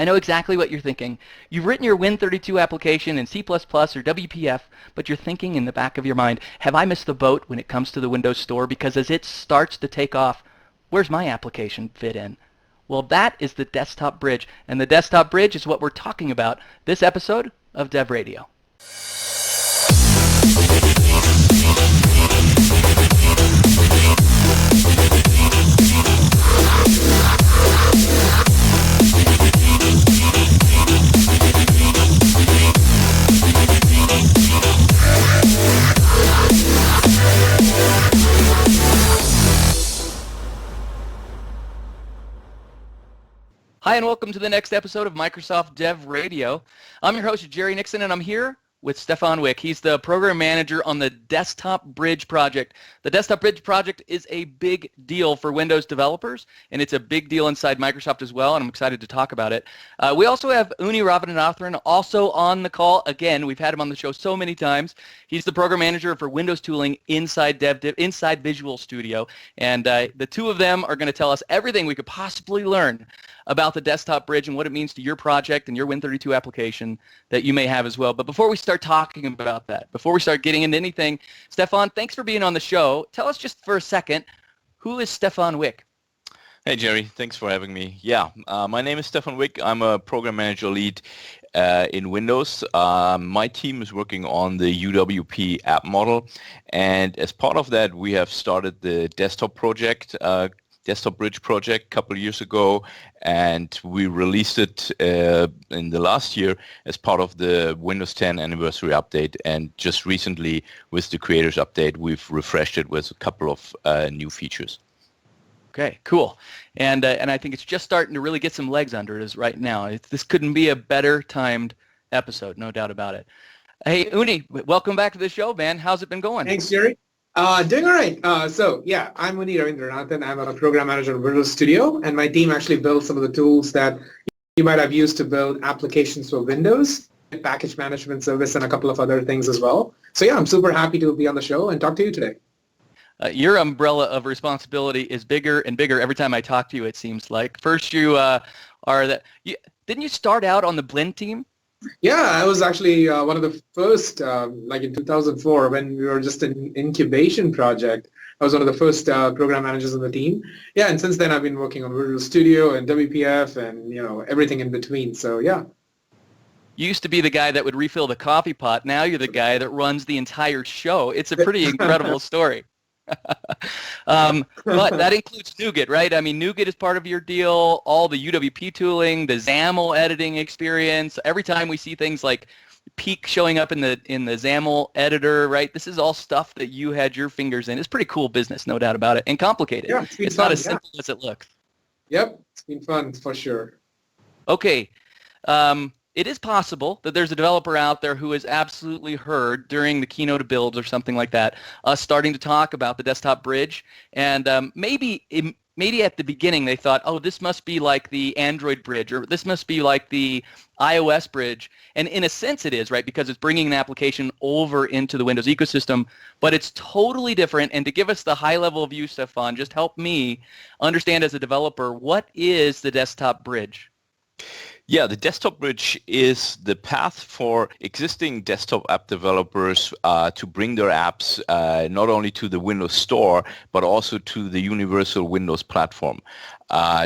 I know exactly what you're thinking. You've written your Win32 application in C++ or WPF, but you're thinking in the back of your mind, have I missed the boat when it comes to the Windows Store? Because as it starts to take off, where's my application fit in? Well, that is the desktop bridge, and the desktop bridge is what we're talking about this episode of Dev Radio. Hi, and welcome to the next episode of Microsoft Dev Radio. I'm your host, Jerry Nixon, and I'm here with Stefan Wick. He's the program manager on the Desktop Bridge project. The Desktop Bridge project is a big deal for Windows developers, and it's a big deal inside Microsoft as well, and I'm excited to talk about it. We also have Unni Ravindranathan also on the call. Again, we've had him on the show so many times. He's the program manager for Windows tooling inside inside Visual Studio, and the two of them are going to tell us everything we could possibly learn about the Desktop Bridge and what it means to your project and your Win32 application that you may have as well. But before we start talking about that, before we start getting into anything, Stefan, thanks for being on the show. Tell us just for a second, who is Stefan Wick? Hey, Jerry. Thanks for having me. Yeah, my name is Stefan Wick. I'm a program manager lead in Windows. My team is working on the UWP app model, and as part of that, we have started the desktop project, Desktop Bridge project a couple of years ago, and we released it in the last year as part of the Windows 10 anniversary update, and just recently with the Creators Update, we've refreshed it with a couple of new features. Okay, cool. And I think it's just starting to really get some legs under it right now. This couldn't be a better timed episode, no doubt about it. Hey, Unni, welcome back to the show, man. How's it been going? Thanks, Jerry. Doing all right. I'm Unni Ravindranathan. I'm a program manager at Visual Studio, and my team actually built some of the tools that you might have used to build applications for Windows, package management service, and a couple of other things as well. So yeah, I'm super happy to be on the show and talk to you today. Your umbrella of responsibility is bigger and bigger every time I talk to you, it seems like. First, didn't you start out on the Blend team? Yeah, I was actually one of the first, like in 2004, when we were just an incubation project. I was one of the first program managers on the team. Yeah, and since then I've been working on Visual Studio and WPF and everything in between. So yeah. You used to be the guy that would refill the coffee pot. Now you're the guy that runs the entire show. It's a pretty incredible story. But that includes NuGet, right? I mean, NuGet is part of your deal, all the UWP tooling, the XAML editing experience. Every time we see things like Peak showing up in the XAML editor, right? This is all stuff that you had your fingers in. It's pretty cool business, no doubt about it, and complicated. Yeah, it's not as simple as it looks. Yep, it's been fun for sure. Okay. It is possible that there's a developer out there who has absolutely heard during the keynote builds or something like that, us starting to talk about the desktop bridge, and maybe at the beginning they thought, oh, this must be like the Android bridge, or this must be like the iOS bridge, and in a sense it is, right, because it's bringing an application over into the Windows ecosystem, but it's totally different. And to give us the high-level view, Stefan, just help me understand as a developer, what is the desktop bridge? Yeah, the desktop bridge is the path for existing desktop app developers to bring their apps not only to the Windows Store, but also to the universal Windows platform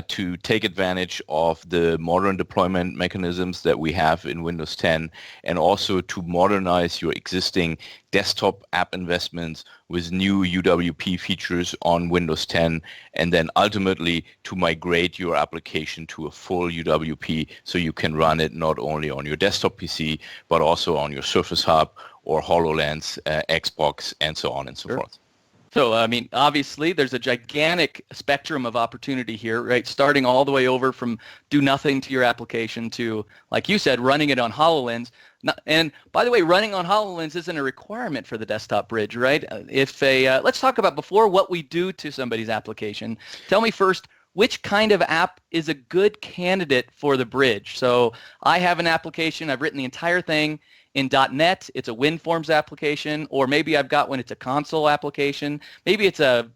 to take advantage of the modern deployment mechanisms that we have in Windows 10, and also to modernize your existing desktop app investments with new UWP features on Windows 10, and then ultimately to migrate your application to a full UWP so you can run it not only on your desktop PC, but also on your Surface Hub or HoloLens, Xbox, and so on and so forth. So, I mean, obviously, there's a gigantic spectrum of opportunity here, right? Starting all the way over from do nothing to your application to, like you said, running it on HoloLens. And by the way, running on HoloLens isn't a requirement for the desktop bridge, right? Let's talk about before what we do to somebody's application. Tell me first, which kind of app is a good candidate for the bridge? So I have an application, I've written the entire thing in .NET, it's a WinForms application, or maybe I've got one, it's a console application. Maybe it's a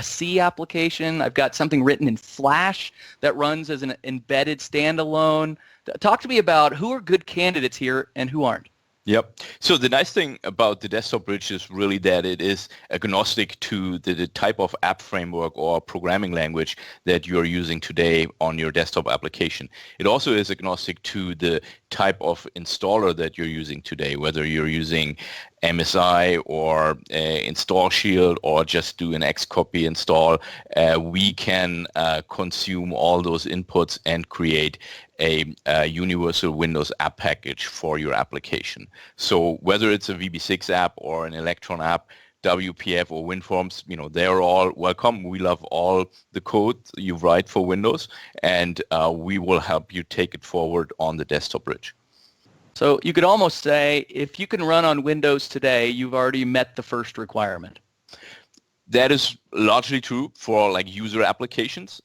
C application. I've got something written in Flash that runs as an embedded standalone. Talk to me about who are good candidates here and who aren't. Yep. So the nice thing about the desktop bridge is really that it is agnostic to the type of app framework or programming language that you're using today on your desktop application. It also is agnostic to the type of installer that you're using today, whether you're using MSI or Install Shield or just do an Xcopy install. We can consume all those inputs and create a universal Windows app package for your application. So whether it's a VB6 app or an Electron app, WPF or WinForms, they're all welcome. We love all the code you write for Windows, and we will help you take it forward on the desktop bridge. So you could almost say if you can run on Windows today, you've already met the first requirement. That is largely true for like user applications.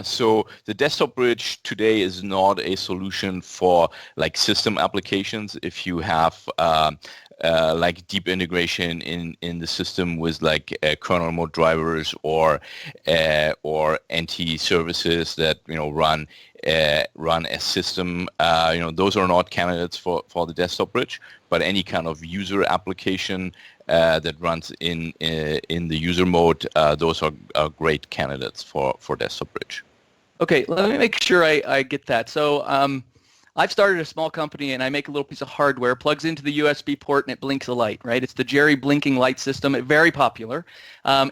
So the desktop bridge today is not a solution for like system applications. If you have like deep integration in the system with like kernel mode drivers or NT services that run as system, those are not candidates for the desktop bridge. But any kind of user application that runs in the user mode, those are great candidates for desktop bridge. Okay, let me make sure I get that. So I've started a small company and I make a little piece of hardware, plugs into the USB port and it blinks a light, right? It's the Jerry blinking light system, very popular.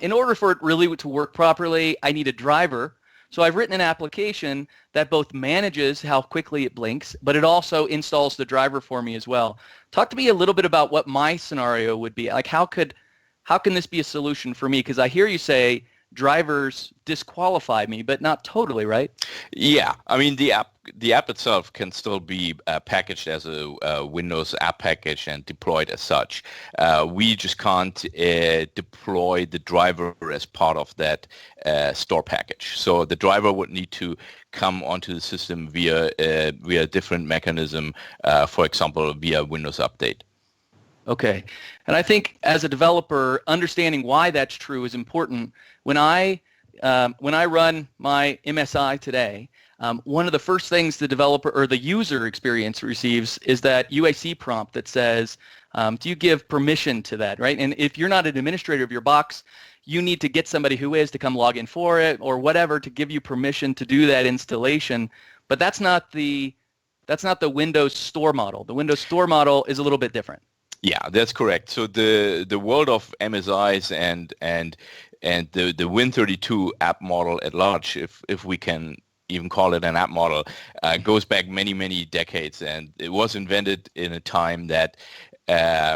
In order for it really to work properly, I need a driver. So I've written an application that both manages how quickly it blinks, but it also installs the driver for me as well. Talk to me a little bit about what my scenario would be. Like how can this be a solution for me? Because I hear you say drivers disqualify me, but not totally, right? Yeah, I mean the app itself can still be packaged as a Windows app package and deployed as such. We just can't deploy the driver as part of that store package. So the driver would need to come onto the system via a different mechanism, for example, via Windows Update. Okay. And I think as a developer, understanding why that's true is important. When I run my MSI today, one of the first things the developer or the user experience receives is that UAC prompt that says, do you give permission to that, right? And if you're not an administrator of your box, you need to get somebody who is to come log in for it or whatever to give you permission to do that installation. But that's not the Windows Store model. The Windows Store model is a little bit different. Yeah, that's correct. So the world of MSIs and the Win32 app model at large, if we can even call it an app model, goes back many, many decades, and it was invented in a time that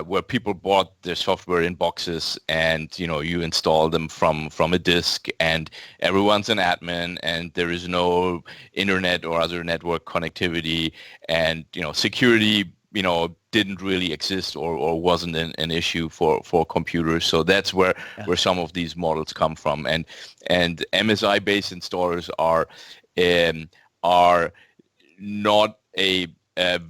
where people bought their software in boxes, and you install them from a disk, and everyone's an admin, and there is no internet or other network connectivity, and security didn't really exist or wasn't an issue for computers. So that's where some of these models come from. And MSI based installers are not a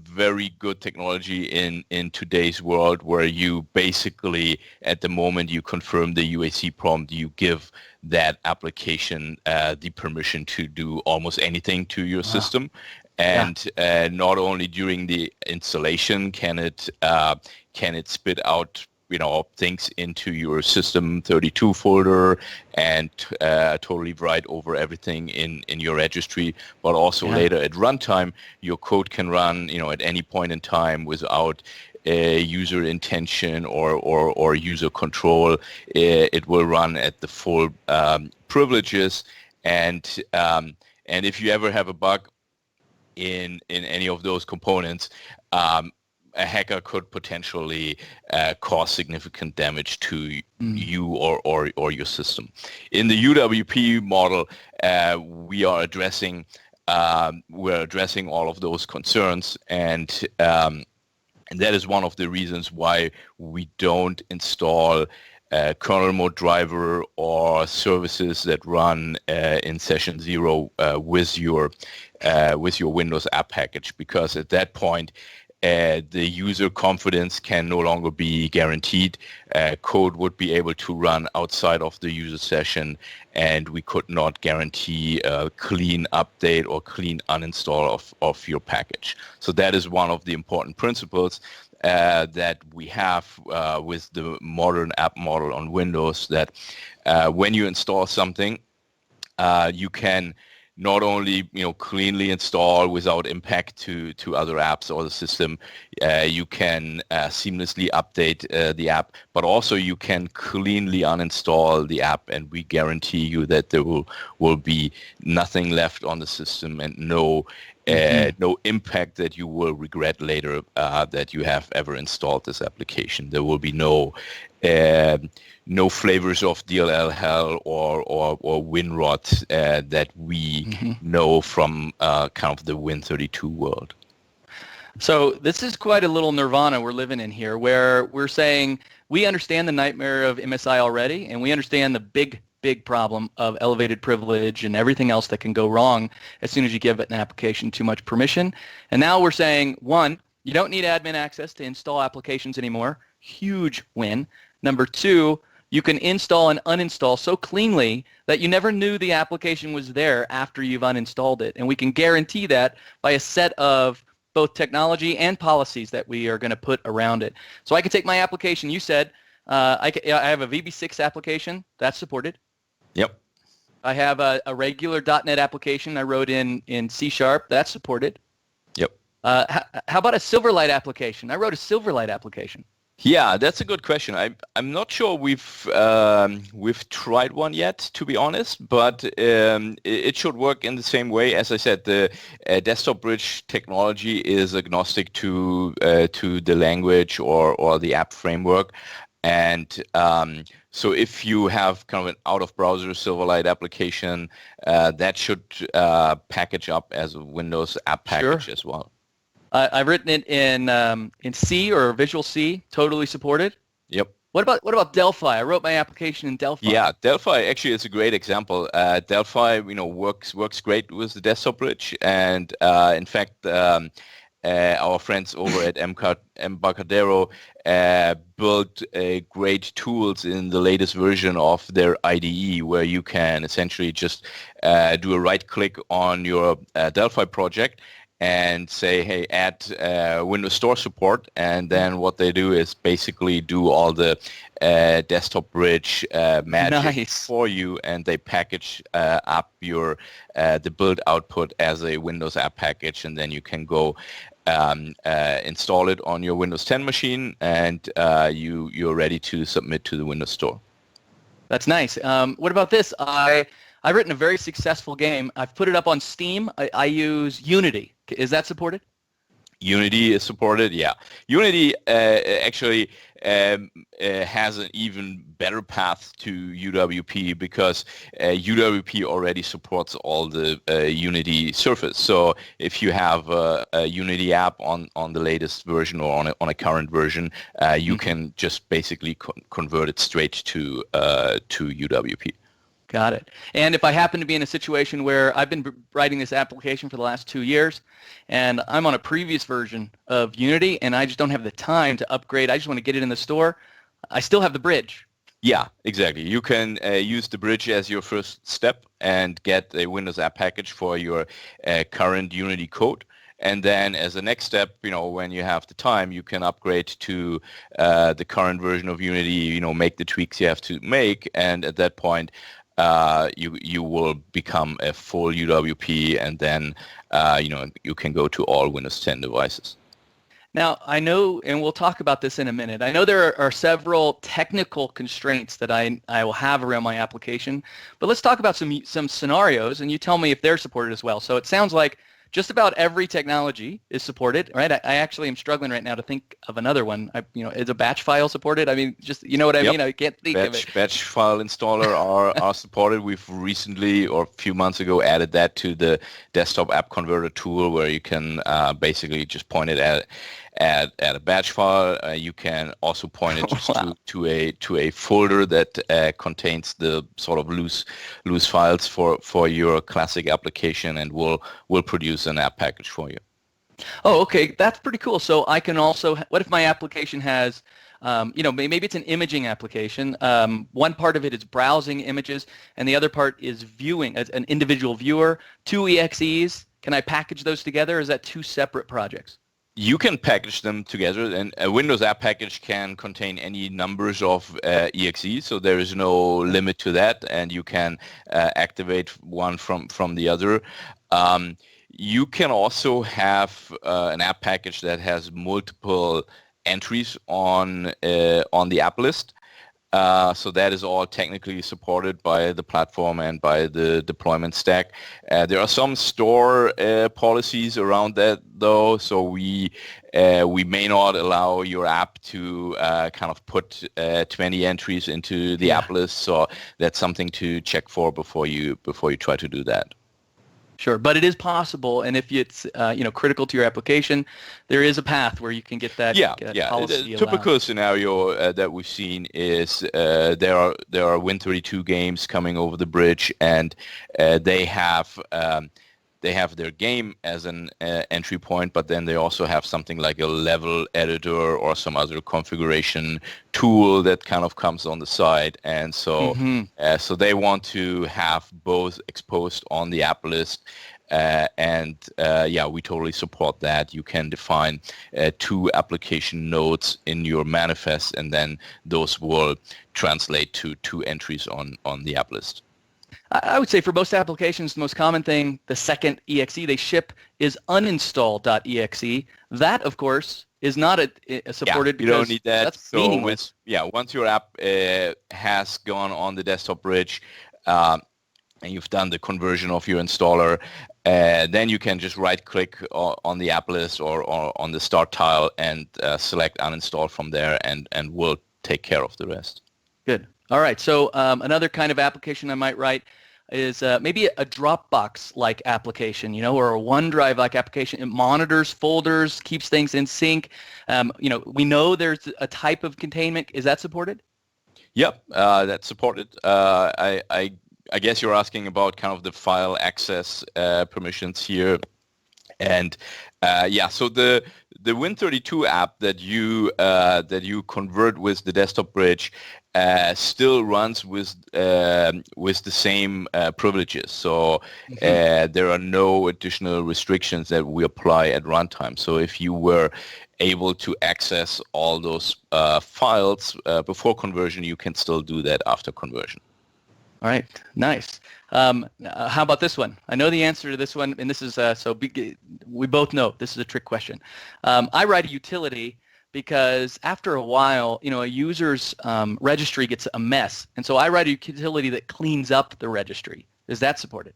very good technology in today's world, where you basically at the moment you confirm the UAC prompt, you give that application the permission to do almost anything to your system. And not only during the installation can it spit out things into your system 32 folder and totally write over everything in your registry, but also later at runtime your code can run at any point in time without user intention or user control. It will run at the full privileges, and if you ever have a bug in any of those components, a hacker could potentially cause significant damage to you or your system. In the UWP model, we are addressing all of those concerns, and that is one of the reasons why we don't install kernel mode driver or services that run in session 0 with your Windows app package, because at that point the user confidence can no longer be guaranteed. Code would be able to run outside of the user session, and we could not guarantee a clean update or clean uninstall of your package. So that is one of the important principles that we have with the modern app model on Windows, that when you install something, you can not only cleanly install without impact to other apps or the system. You can seamlessly update the app, but also you can cleanly uninstall the app, and we guarantee you that there will be nothing left on the system and no impact that you will regret later that you have ever installed this application. There will be no flavors of DLL hell or WinRot that we know from kind of the Win32 world. So this is quite a little nirvana we're living in here, where we're saying we understand the nightmare of MSI already, and we understand the big problem of elevated privilege and everything else that can go wrong as soon as you give an application too much permission. And now we're saying, one, you don't need admin access to install applications anymore. Huge win. Number two, you can install and uninstall so cleanly that you never knew the application was there after you've uninstalled it. And we can guarantee that by a set of both technology and policies that we are going to put around it. So I can take my application. You said I have a VB6 application. That's supported. Yep. I have a regular .NET application I wrote in C#. That's supported. Yep. How about a Silverlight application? I wrote a Silverlight application. Yeah, that's a good question. I'm not sure we've tried one yet, to be honest, but it should work in the same way. As I said, the desktop bridge technology is agnostic to the language or the app framework, and so if you have kind of an out-of-browser Silverlight application, that should package up as a Windows app package as well. I've written it in C or Visual C, totally supported. Yep. What about Delphi? I wrote my application in Delphi. Yeah, Delphi actually is a great example. Delphi, works great with the desktop bridge, and in fact, our friends over at Embarcadero built great tools in the latest version of their IDE, where you can essentially just do a right-click on your Delphi project and say, hey, add Windows Store support, and then what they do is basically do all the desktop bridge magic for you, and they package up your the build output as a Windows app package, and then you can go install it on your Windows 10 machine, and you're ready to submit to the Windows Store. That's nice. What about this? I've written a very successful game. I've put it up on Steam. I use Unity. Is that supported? Unity is supported, yeah. Unity actually has an even better path to UWP because UWP already supports all the Unity Surface. So if you have a Unity app on the latest version or on a current version, you can just basically convert it straight to UWP. Got it. And if I happen to be in a situation where I've been writing this application for the last 2 years, and I'm on a previous version of Unity, and I just don't have the time to upgrade, I just want to get it in the store, I still have the bridge. Yeah, exactly. You can use the bridge as your first step and get a Windows app package for your current Unity code. And then as a next step, when you have the time, you can upgrade to the current version of Unity, make the tweaks you have to make, and at that point, you will become a full UWP, and then you can go to all Windows 10 devices. Now, I know, and we'll talk about this in a minute, I know there are several technical constraints that I will have around my application, but let's talk about some scenarios, and you tell me if they're supported as well. So it sounds like just about every technology is supported, right? I actually am struggling right now to think of another one. Is a batch file supported? I mean, just, you know what I mean? I can't think of it. Batch file installer are supported. We've recently, or a few months ago, added that to the desktop app converter tool, where you can basically just point it at a batch file. You can also point it just to a folder that contains the sort of loose files for your classic application, and will produce an app package for you. Oh, okay. That's pretty cool. So I can also, what if my application has, maybe it's an imaging application. One part of it is browsing images, and the other part is viewing as an individual viewer, two EXEs. Can I package those together, or is that two separate projects? You can package them together, and a Windows app package can contain any numbers of EXEs, so there is no limit to that, and you can activate one from the other. You can also have an app package that has multiple entries on the app list. So that is all technically supported by the platform and by the deployment stack. There are some store policies around that, though. So we may not allow your app to kind of put 20 entries into the app list. So that's something to check for before you try to do that. Sure, but it is possible, and if it's critical to your application, there is a path where you can get that policy The typical scenario that we've seen is there are Win32 games coming over the bridge, and they have their game as an entry point, but then they also have something like a level editor or some other configuration tool that kind of comes on the side, and so so they want to have both exposed on the app list. We totally support that. You can define two application nodes in your manifest, and then those will translate to two entries on the app list. I would say for most applications, the most common thing, the second EXE they ship is uninstall.exe. That, of course, is not supported because you don't need that. That's meaningless. Once your app has gone on the desktop bridge and you've done the conversion of your installer, then you can just right-click on the app list or on the start tile and select uninstall from there, and we'll take care of the rest. Good. All right. So another kind of application I might write is maybe a Dropbox-like application, or a OneDrive-like application. It monitors folders, keeps things in sync. We know there's a type of containment. Is that supported? Yep, that's supported. I guess you're asking about kind of the file access permissions here. And so the Win32 app that you convert with the desktop bridge still runs with the same privileges. So there are no additional restrictions that we apply at runtime. So if you were able to access all those files before conversion, you can still do that after conversion. All right, nice. How about this one? I know the answer to this one, and this is we both know this is a trick question. I write a utility because after a while, a user's registry gets a mess, and so I write a utility that cleans up the registry. Is that supported?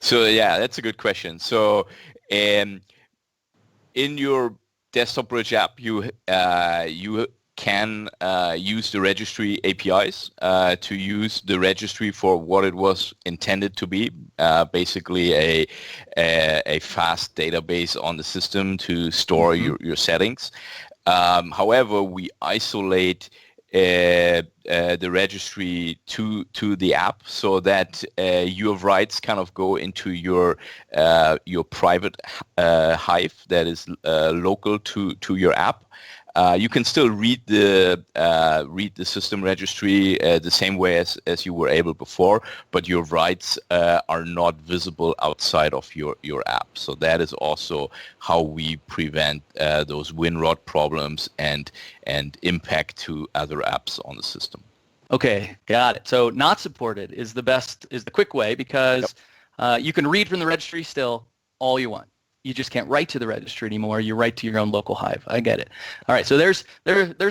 So that's a good question. So in your desktop bridge app, you can use the registry APIs to use the registry for what it was intended to be, basically a fast database on the system to store your settings. However, we isolate the registry to the app so that your writes kind of go into your private hive that is local to your app. You can still read the system registry the same way as you were able before, but your writes are not visible outside of your app. So that is also how we prevent those WinRot problems and impact to other apps on the system. Okay, got it. So not supported is the quick way because you can read from the registry still all you want. You just can't write to the registry anymore. You write to your own local hive. I get it. All right. So there's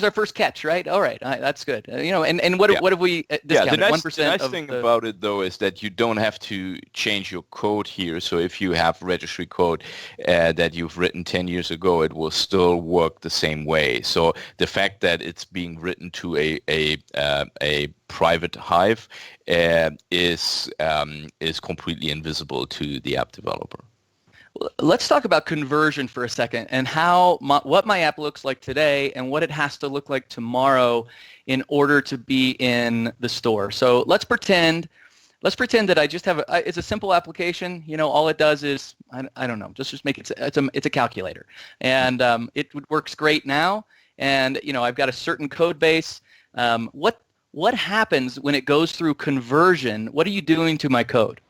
our first catch, right? All right. That's good. And what have we discounted? 1%. The nice thing about it, though, is that you don't have to change your code here. So if you have registry code that you've written 10 years ago, it will still work the same way. So the fact that it's being written to a private hive is completely invisible to the app developer. Let's talk about conversion for a second and what my app looks like today and what it has to look like tomorrow in order to be in the store. So let's pretend let's pretend that I just have it's a simple application. All it does is I don't know, just make it it's a calculator, and it works great now. And I've got a certain code base. What happens when it goes through conversion? What are you doing to my code?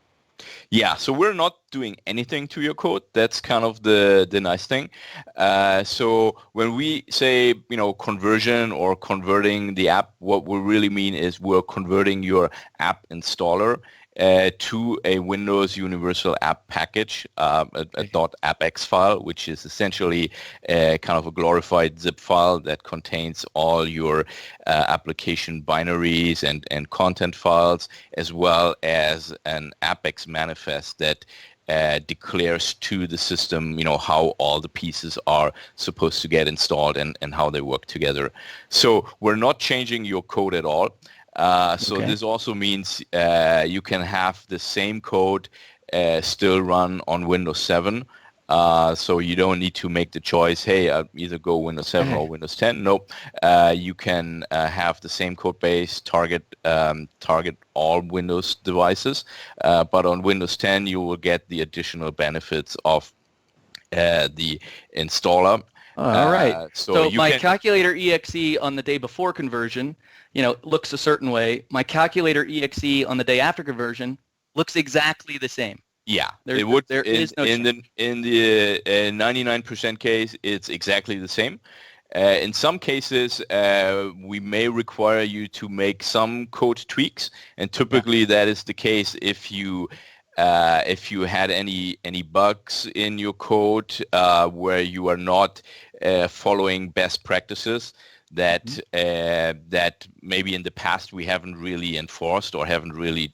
Yeah, so we're not doing anything to your code. That's kind of the nice thing. So when we say, conversion or converting the app, what we really mean is we're converting your app installer to a Windows Universal App Package, a .appx file, which is essentially kind of a glorified zip file that contains all your application binaries and content files, as well as an Apex manifest that declares to the system, how all the pieces are supposed to get installed and how they work together. So we're not changing your code at all. So this also means you can have the same code still run on Windows 7. So you don't need to make the choice, hey, I'll either go Windows 7 or Windows 10. Nope. You can have the same code base, target all Windows devices. But on Windows 10, you will get the additional benefits of the installer. All right. So my calculator exe on the day before conversion, looks a certain way. My calculator exe on the day after conversion looks exactly the same. Yeah, it would. There is no change. In the 99% case, it's exactly the same. In some cases, we may require you to make some code tweaks, and typically that is the case if you had any bugs in your code where you are not following best practices that maybe in the past we haven't really enforced or haven't really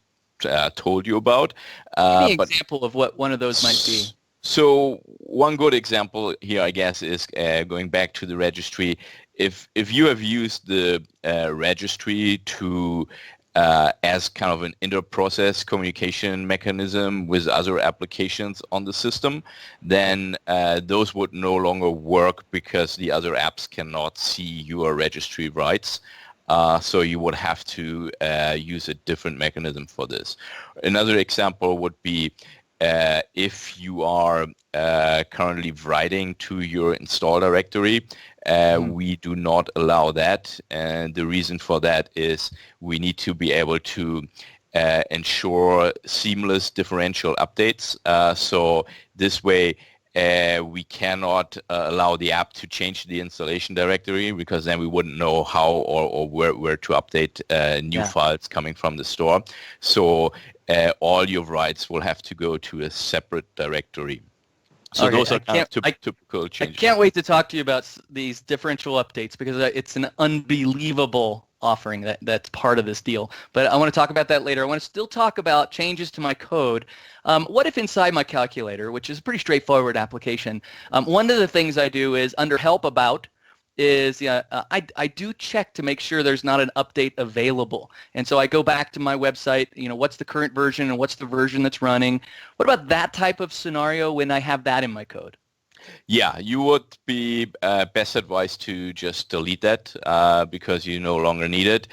told you about. Give me an example of what one of those might be. So one good example here, I guess, is going back to the registry. If you have used the registry to as kind of an inter-process communication mechanism with other applications on the system, then those would no longer work because the other apps cannot see your registry rights. So you would have to use a different mechanism for this. Another example would be if you are currently writing to your install directory, we do not allow that. And the reason for that is we need to be able to ensure seamless differential updates. So this way, we cannot allow the app to change the installation directory, because then we wouldn't know how or where to update new files coming from the store. So all your writes will have to go to a separate directory. So those are kind of typical changes. I can't wait to talk to you about these differential updates, because it's an unbelievable offering that's part of this deal. But I want to talk about that later. I want to still talk about changes to my code. What if inside my calculator, which is a pretty straightforward application, one of the things I do is under help about is I do check to make sure there's not an update available. And so I go back to my website, what's the current version and what's the version that's running. What about that type of scenario when I have that in my code? Yeah, you would be best advised to just delete that because you no longer need it,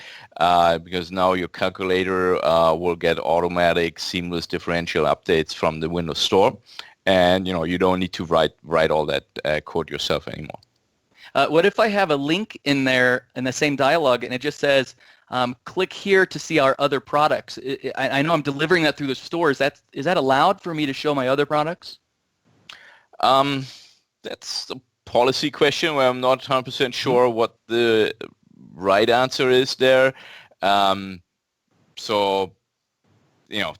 because now your calculator will get automatic seamless differential updates from the Windows Store, and you don't need to write all that code yourself anymore. What if I have a link in there in the same dialog and it just says, click here to see our other products? I know I'm delivering that through the store. Is that allowed for me to show my other products? That's a policy question where I'm not 100% sure what the right answer is there. So,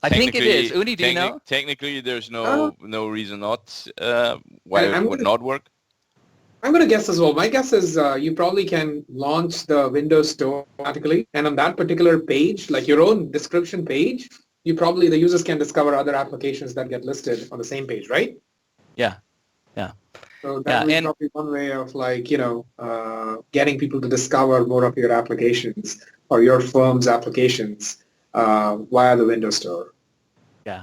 I think it is. Unni, do you know? Technically, there's no reason not why it would not work. I'm going to guess as well. My guess is you probably can launch the Windows Store automatically, and on that particular page, like your own description page, the users can discover other applications that get listed on the same page, right? Yeah. So that is probably one way of getting people to discover more of your applications or your firm's applications via the Windows Store. Yeah.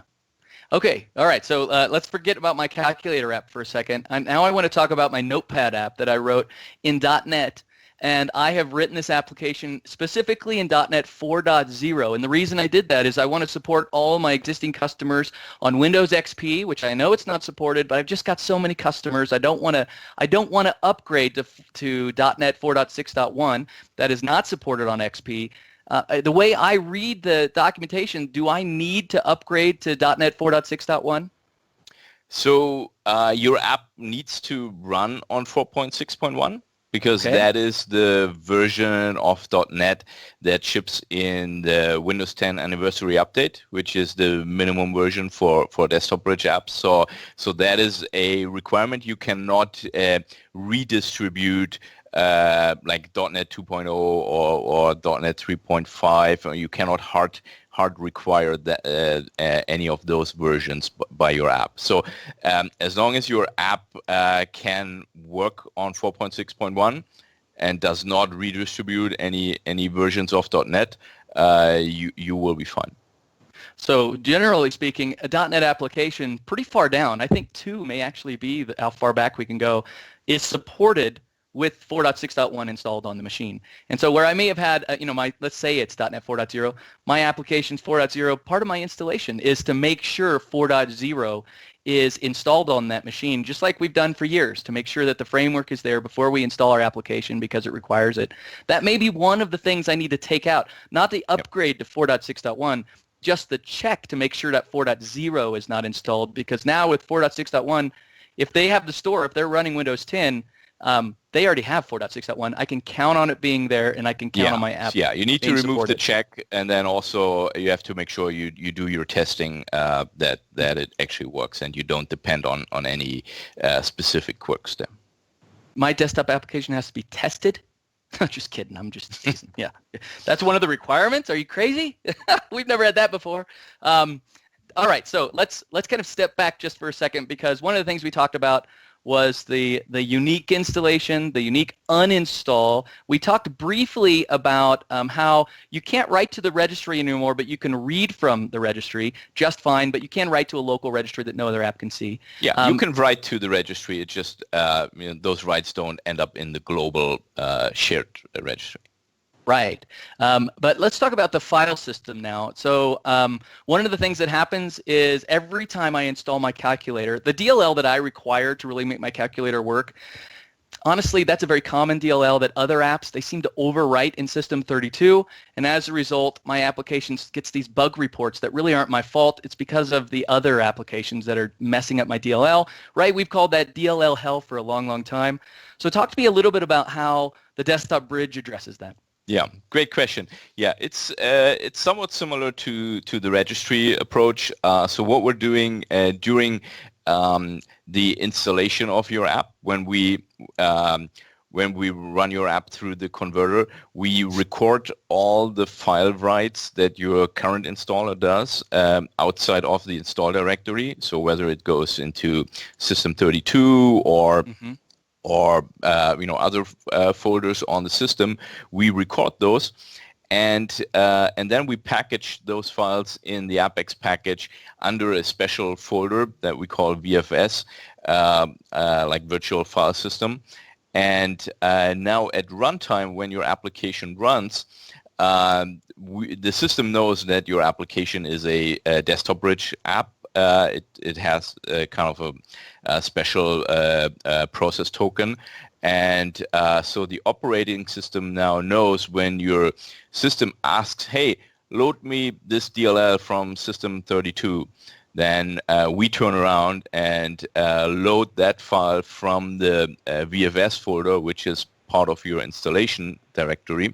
Okay. All right. So let's forget about my calculator app for a second. Now I want to talk about my Notepad app that I wrote in .NET. and I have written this application specifically in .NET 4.0. And the reason I did that is I want to support all my existing customers on Windows XP, which I know it's not supported, but I've just got so many customers. I don't want to upgrade to .NET 4.6.1 that is not supported on XP. The way I read the documentation, do I need to upgrade to .NET 4.6.1? So your app needs to run on 4.6.1 because that is the version of .NET that ships in the Windows 10 anniversary update, which is the minimum version for desktop bridge apps. So that is a requirement. You cannot redistribute like .NET 2.0 or .NET 3.5, or you cannot hard require that, any of those versions by your app. So as long as your app can work on 4.6.1 and does not redistribute any versions of .NET, you will be fine. So generally speaking, a .NET application pretty far down, I think 2 may actually be how far back we can go, is supported with 4.6.1 installed on the machine. And so where I may have had, let's say it's .NET 4.0, my application's 4.0, part of my installation is to make sure 4.0 is installed on that machine, just like we've done for years, to make sure that the framework is there before we install our application because it requires it. That may be one of the things I need to take out, not the upgrade to 4.6.1, just the check to make sure that 4.0 is not installed, because now with 4.6.1, if they have the store, if they're running Windows 10, they already have 4.6.1. I can count on it being there, and I can count on my app. Yeah, you need to remove the check, and then also you have to make sure you do your testing that it actually works, and you don't depend on any specific quirks there. My desktop application has to be tested? Just kidding. I'm just teasing. Yeah, that's one of the requirements. Are you crazy? We've never had that before. All right, so let's kind of step back just for a second, because one of the things we talked about was the unique installation, the unique uninstall. We talked briefly about how you can't write to the registry anymore, but you can read from the registry just fine, but you can write to a local registry that no other app can see. Yeah, you can write to the registry. It's just those writes don't end up in the global shared registry. Right. But let's talk about the file system now. So one of the things that happens is every time I install my calculator, the DLL that I require to really make my calculator work, honestly, that's a very common DLL that other apps, they seem to overwrite in System 32. And as a result, my application gets these bug reports that really aren't my fault. It's because of the other applications that are messing up my DLL, right? We've called that DLL hell for a long, long time. So talk to me a little bit about how the desktop bridge addresses that. Yeah, great question. Yeah, it's somewhat similar to the registry approach. So what we're doing during the installation of your app, when we run your app through the converter, we record all the file writes that your current installer does outside of the install directory. So whether it goes into System 32 or other folders on the system, we record those, and then we package those files in the Apex package under a special folder that we call VFS, like Virtual File System. And now at runtime, when your application runs, the system knows that your application is a desktop bridge app. It has kind of a special process token, and so the operating system now knows when your system asks, hey, load me this DLL from System 32, then we turn around and load that file from the VFS folder, which is part of your installation directory,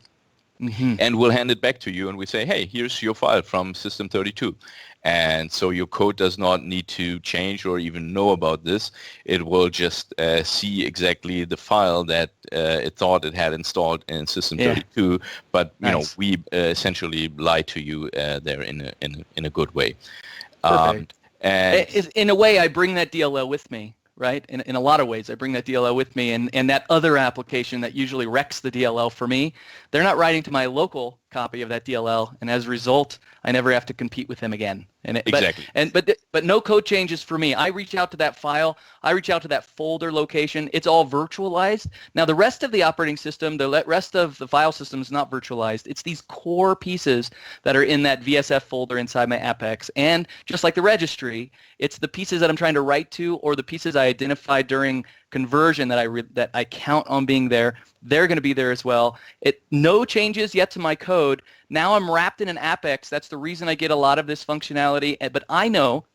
and we'll hand it back to you, and we say, hey, here's your file from System 32. And so your code does not need to change or even know about this. It will just see exactly the file that it thought it had installed in System 32. But we essentially lie to you there in a good way. And in a way, I bring that DLL with me, right? In a lot of ways, I bring that DLL with me, and that other application that usually wrecks the DLL for me, they're not writing to my local copy of that DLL, and as a result, I never have to compete with him again. Exactly. But no code changes for me. I reach out to that file. I reach out to that folder location. It's all virtualized. Now, the rest of the operating system, the rest of the file system is not virtualized. It's these core pieces that are in that VSF folder inside my Apex. And just like the registry, it's the pieces that I'm trying to write to or the pieces I identified during conversion that I count on being there. They're going to be there as well. No changes yet to my code. Now I'm wrapped in an Apex. That's the reason I get a lot of this functionality. But I know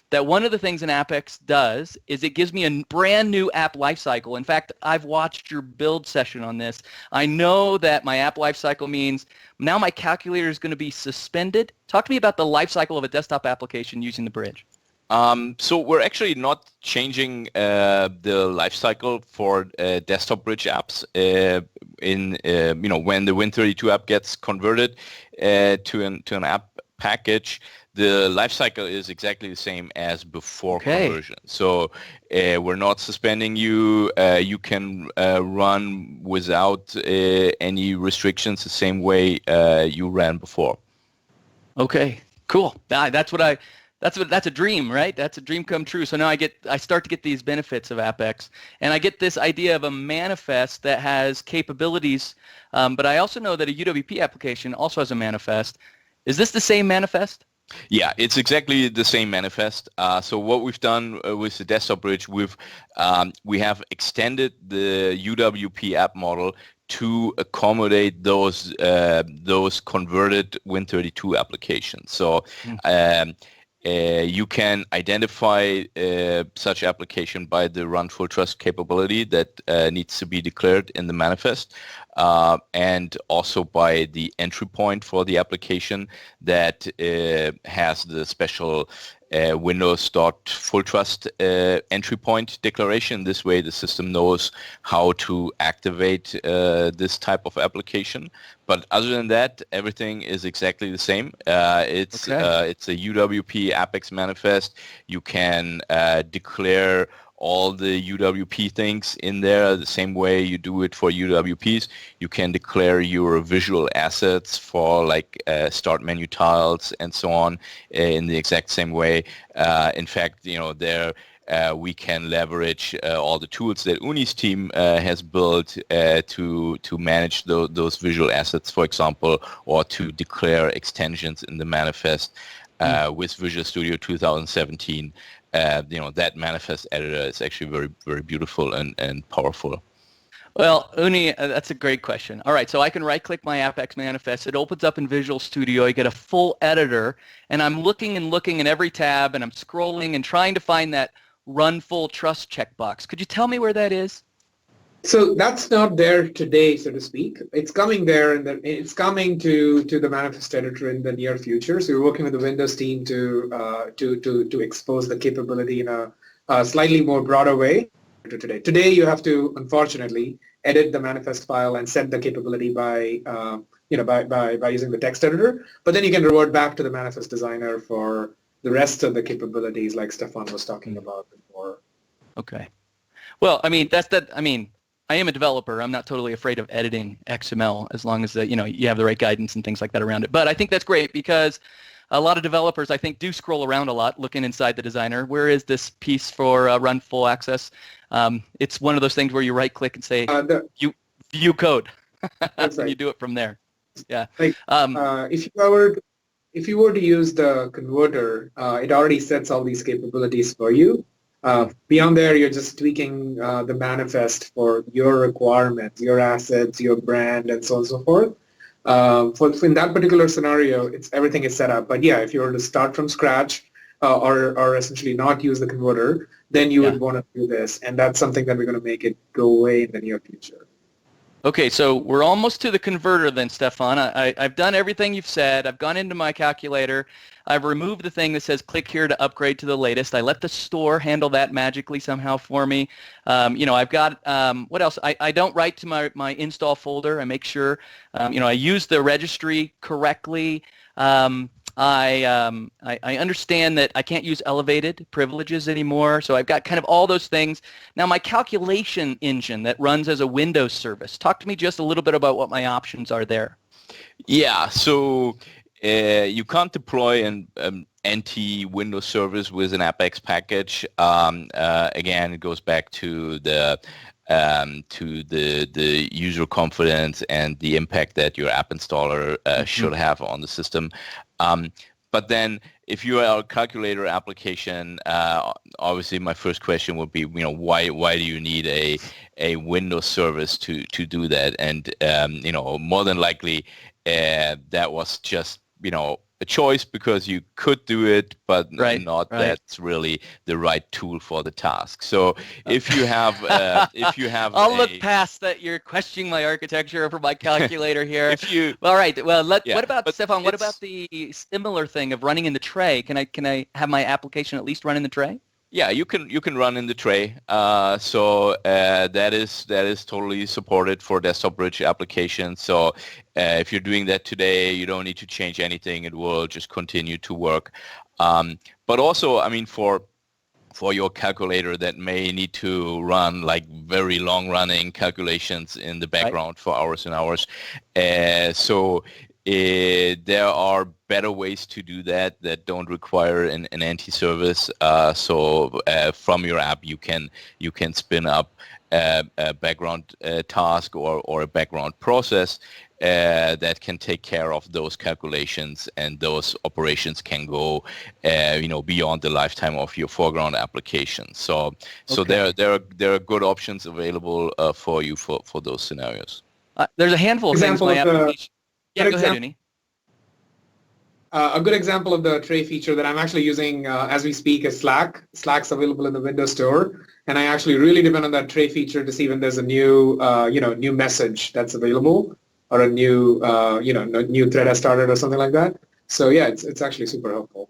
that one of the things an Apex does is it gives me a brand new app lifecycle. In fact, I've watched your build session on this. I know that my app lifecycle means now my calculator is going to be suspended. Talk to me about the lifecycle of a desktop application using the bridge. So we're actually not changing the lifecycle for desktop bridge apps. When the Win32 app gets converted to an app package, the lifecycle is exactly the same as before conversion. So we're not suspending you. You can run without any restrictions the same way you ran before. Okay, cool. That's a dream, right? That's a dream come true. So now I start to get these benefits of Apex, and I get this idea of a manifest that has capabilities. But I also know that a UWP application also has a manifest. Is this the same manifest? Yeah, it's exactly the same manifest. So what we've done with the desktop bridge, we have extended the UWP app model to accommodate those converted Win32 applications. So you can identify such application by the run full trust capability that needs to be declared in the manifest, and also by the entry point for the application that has the special Windows.fulltrust entry point declaration. This way the system knows how to activate this type of application. But other than that, everything is exactly the same. It's a UWP Apex manifest. You can declare all the UWP things in there the same way you do it for UWPs. You can declare your visual assets for like start menu tiles and so on in the exact same way. In fact, there we can leverage all the tools that Unni's team has built to manage those visual assets, for example, or to declare extensions in the manifest with Visual Studio 2017. That manifest editor is actually very, very beautiful and powerful. Well, Unni, that's a great question. All right, so I can right-click my Apex manifest. It opens up in Visual Studio. I get a full editor, and I'm looking in every tab, and I'm scrolling and trying to find that run full trust checkbox. Could you tell me where that is? So that's not there today, so to speak. It's coming there, and it's coming to the manifest editor in the near future. So we're working with the Windows team to expose the capability in a slightly more broader way to today. Today, you have to, unfortunately, edit the manifest file and set the capability by using the text editor. But then you can revert back to the manifest designer for the rest of the capabilities, like Stefan was talking about before. Okay. Well, I am a developer. I'm not totally afraid of editing XML as long as you have the right guidance and things like that around it. But I think that's great because a lot of developers, I think, do scroll around a lot looking inside the designer. Where is this piece for run full access? It's one of those things where you right-click and say, view code. That's right. You do it from there. Yeah. If you were to use the converter, it already sets all these capabilities for you. Beyond there, you're just tweaking the manifest for your requirements, your assets, your brand, and so on and so forth. In that particular scenario, everything is set up. But yeah, if you were to start from scratch or essentially not use the converter, then you would want to do this. And that's something that we're going to make it go away in the near future. Okay, so we're almost to the converter then, Stefan. I've done everything you've said. I've gone into my calculator. I've removed the thing that says click here to upgrade to the latest. I let the store handle that magically somehow for me. I've got, what else? I don't write to my install folder. I make sure, I use the registry correctly. I understand that I can't use elevated privileges anymore, so I've got kind of all those things. Now, my calculation engine that runs as a Windows service, talk to me just a little bit about what my options are there. Yeah, so you can't deploy an anti-Windows service with an AppX package. Again, it goes back to the user confidence and the impact that your app installer should have on the system. But then, if you are a calculator application, obviously my first question would be, why do you need a Windows service to do that? And more than likely, that was just a choice because you could do it, but Right. That's really the right tool for the task. So if you have I'll look past that. You're questioning my architecture over my calculator here. All right. Well, what about Stefan? What about the similar thing of running in the tray? Can I have my application at least run in the tray? Yeah, you can run in the tray. So that is totally supported for desktop bridge applications. So if you're doing that today, you don't need to change anything. It will just continue to work. But also, I mean, for your calculator that may need to run like very long running calculations in the background for hours and hours. So there are better ways to do that don't require an anti-service. So from your app, you can spin up a background task or a background process that can take care of those calculations, and those operations can go beyond the lifetime of your foreground application. So there are good options available for you for those scenarios. There's a handful of things my application. Yeah, go ahead, Unni. A good example of the tray feature that I'm actually using as we speak is Slack. Slack's available in the Windows Store, and I actually really depend on that tray feature to see when there's a new, new message that's available, or a new, new thread has started or something like that. So yeah, it's actually super helpful.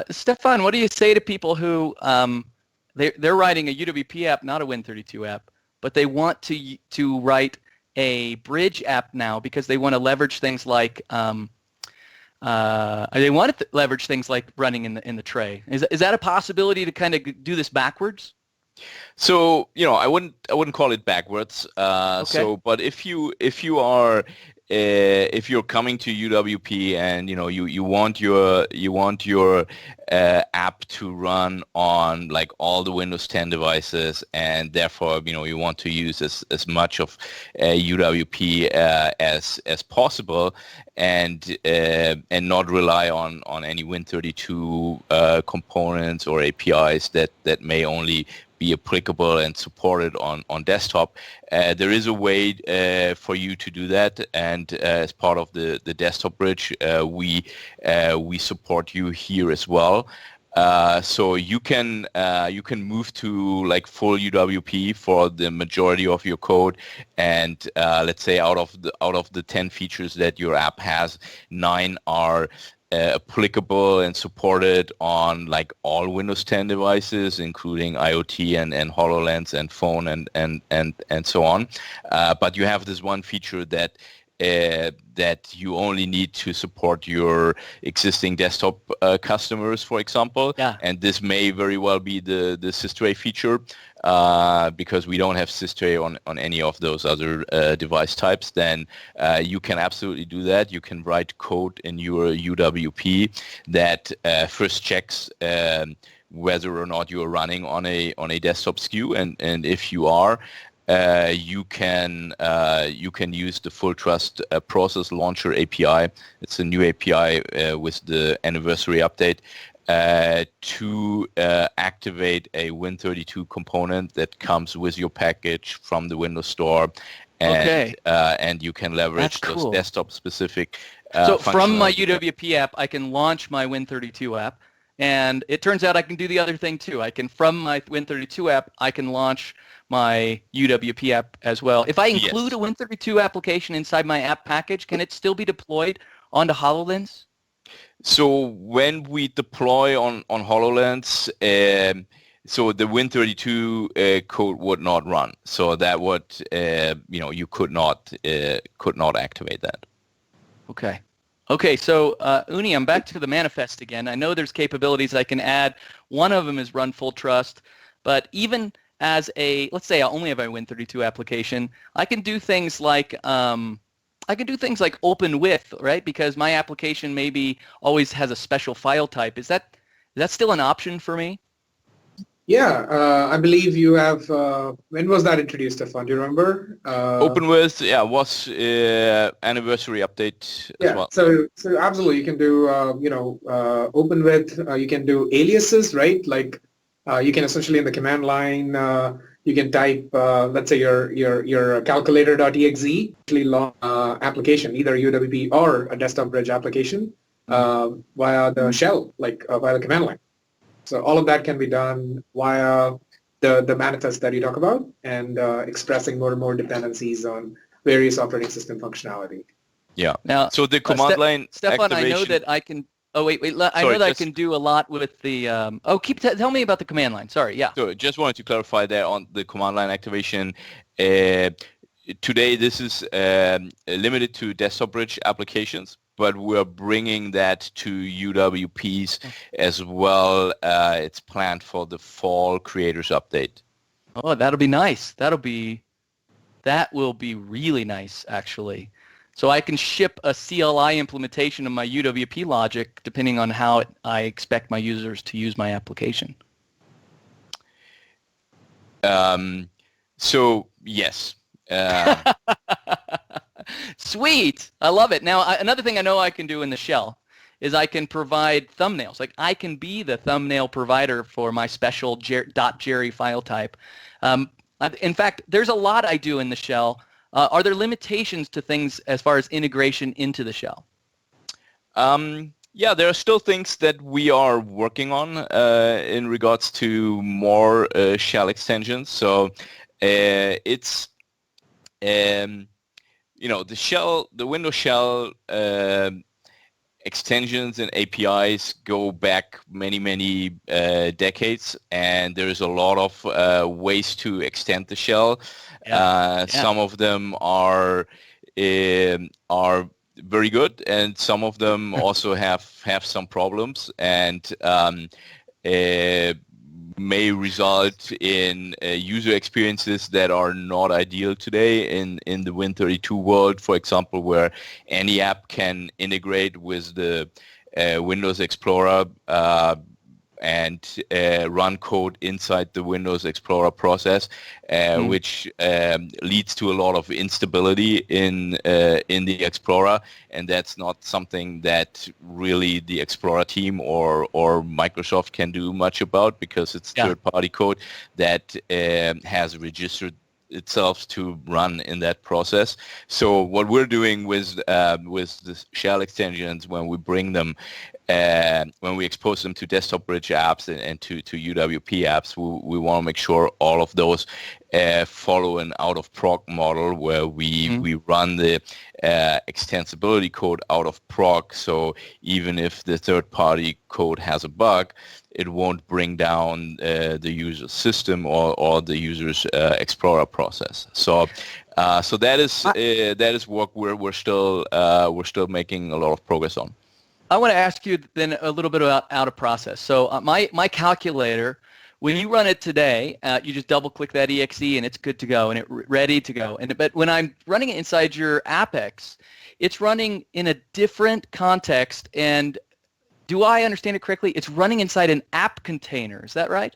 Stefan, what do you say to people who they're writing a UWP app, not a Win32 app, but they want to write a bridge app now because they want to leverage things like running in the tray. Is that a possibility to kind of do this backwards? So I wouldn't call it backwards. Okay. So, but if you're coming to UWP and you want your app to run on like all the Windows 10 devices, and therefore you want to use as much of UWP as possible, and not rely on any Win32 components or APIs that may only be applicable and supported on desktop. There is a way for you to do that, and as part of the desktop bridge, we support you here as well. So you can move to like full UWP for the majority of your code, and let's say out of the 10 features that your app has, 9 are applicable and supported on like all Windows 10 devices, including IoT and HoloLens and phone and so on. But you have this one feature that you only need to support your existing desktop customers, for example. Yeah. And this may very well be the systray feature, because we don't have systray on any of those other device types. Then you can absolutely do that. You can write code in your UWP that first checks whether or not you're running on a desktop SKU, and if you are, you can use the Full Trust Process Launcher API. It's a new API with the anniversary update to activate a Win32 component that comes with your package from the Windows Store, and and you can leverage those desktop specific. So from my UWP app, I can launch my Win32 app. And it turns out I can do the other thing too. From my Win32 app, I can launch my UWP app as well. If I include a Win32 application inside my app package, can it still be deployed onto HoloLens? So when we deploy on HoloLens, so the Win32 code would not run. So that would, you could not activate that. Okay, so Unni, I'm back to the manifest again. I know there's capabilities I can add. One of them is run full trust, but even as let's say I only have a Win32 application, I can do things like I can do things like open with, right? Because my application maybe always has a special file type. Is that still an option for me? Yeah, I believe you have, when was that introduced, Stefan? Do you remember? Open with, yeah, was anniversary update as Yeah, well. so absolutely, you can do, open with, you can do aliases, right? Like you can essentially in the command line, you can type, let's say your calculator.exe, actually long application, either UWP or a desktop bridge application via the shell, like via the command line. So all of that can be done via the manifest that you talk about and expressing more and more dependencies on various operating system functionality. Yeah. Now, So the command line Stefan, activation. I know that I can. Oh wait. I Sorry, know that I can do a lot with the. Tell me about the command line. Sorry. Yeah. So just wanted to clarify there on the command line activation. Today, this is limited to desktop bridge applications, but we're bringing that to UWPs as well. It's planned for the fall creators update. Oh, that'll be nice. That will be really nice, actually. So I can ship a CLI implementation of my UWP logic depending on how I expect my users to use my application. So yes. Sweet. I love it. Now, another thing I know I can do in the shell is I can provide thumbnails. Like I can be the thumbnail provider for my special .jerry file type. In fact, there's a lot I do in the shell. Are there limitations to things as far as integration into the shell? Yeah, there are still things that we are working on in regards to more shell extensions. So it's the Windows shell extensions and APIs go back many decades, and there's a lot of ways to extend the shell. Some of them are very good, and some of them also have some problems, and may result in user experiences that are not ideal today in the Win32 world, for example, where any app can integrate with the Windows Explorer and run code inside the Windows Explorer process, which leads to a lot of instability in the Explorer, and that's not something that really the Explorer team or Microsoft can do much about, because it's third-party code that has registered itself to run in that process. So what we're doing with the shell extensions, when we bring them, when we expose them to desktop bridge apps and to UWP apps, we want to make sure all of those follow an out-of-prog model where we run the extensibility code out of prog. So even if the third-party code has a bug, it won't bring down the user's system or the user's Explorer process. So that is work we're still making a lot of progress on. I want to ask you then a little bit about out of process. So my calculator, when you run it today, you just double click that exe and it's good to go and it's ready to go. But when I'm running it inside your Apex, it's running in a different context. And do I understand it correctly? It's running inside an app container. Is that right?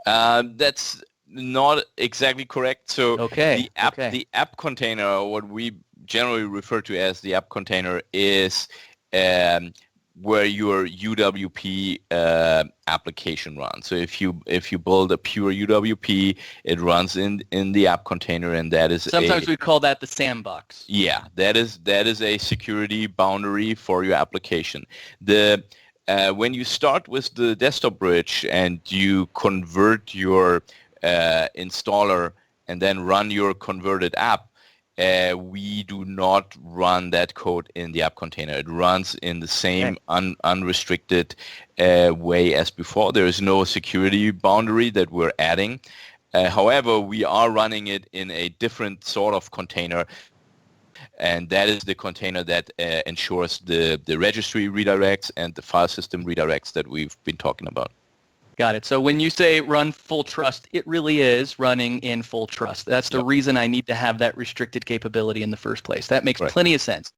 That's not exactly correct. So the app container, or what we generally refer to as the app container, is where your UWP application runs. So if you build a pure UWP, it runs in the app container, and that is sometimes we call that the sandbox. Yeah, that is a security boundary for your application. When you start with the desktop bridge and you convert your installer and then run your converted app, we do not run that code in the app container. It runs in the same unrestricted way as before. There is no security boundary that we're adding. However, we are running it in a different sort of container, and that is the container that ensures the registry redirects and the file system redirects that we've been talking about. Got it. So when you say run full trust, it really is running in full trust. That's the reason I need to have that restricted capability in the first place. That makes plenty of sense.